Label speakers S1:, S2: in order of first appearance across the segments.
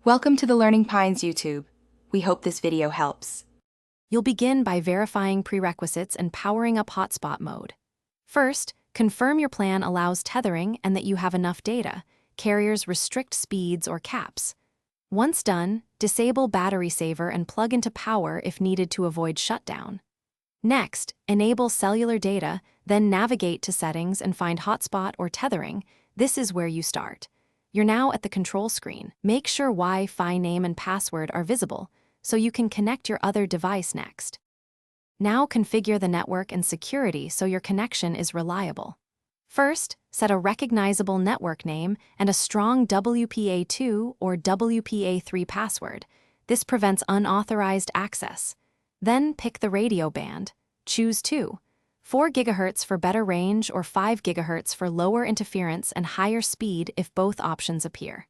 S1: Welcome to the Learning Pines YouTube. We hope this video helps.
S2: You'll begin by verifying prerequisites and powering up hotspot mode. First, confirm your plan allows tethering and that you have enough data. Carriers restrict speeds or caps. Once done, disable battery saver and plug into power if needed to avoid shutdown. Next, enable cellular data, then navigate to settings and find hotspot or tethering. This is where you start. You're now at the control screen. Make sure Wi-Fi name and password are visible so you can connect your other device next. Now configure the network and security so your connection is reliable. First, set a recognizable network name and a strong WPA2 or WPA3 password. This prevents unauthorized access. Then pick the radio band. Choose 4 GHz for better range or 5 GHz for lower interference and higher speed if both options appear.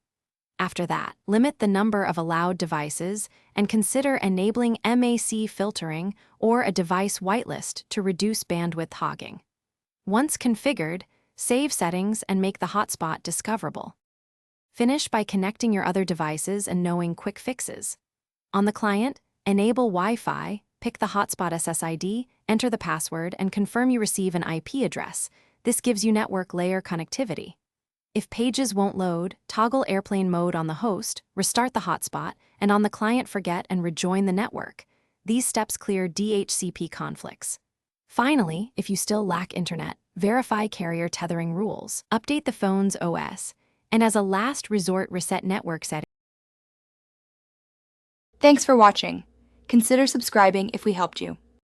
S2: After that, limit the number of allowed devices and consider enabling MAC filtering or a device whitelist to reduce bandwidth hogging. Once configured, save settings and make the hotspot discoverable. Finish by connecting your other devices and knowing quick fixes. On the client, enable Wi-Fi, pick the hotspot SSID, enter the password, and confirm you receive an IP address. This gives you network layer connectivity. If pages won't load, toggle airplane mode on the host, restart the hotspot, and on the client forget and rejoin the network. These steps clear DHCP conflicts. Finally, if you still lack internet, verify carrier tethering rules, update the phone's OS, and as a last resort reset network settings.
S1: Thanks for watching. Consider subscribing if we helped you.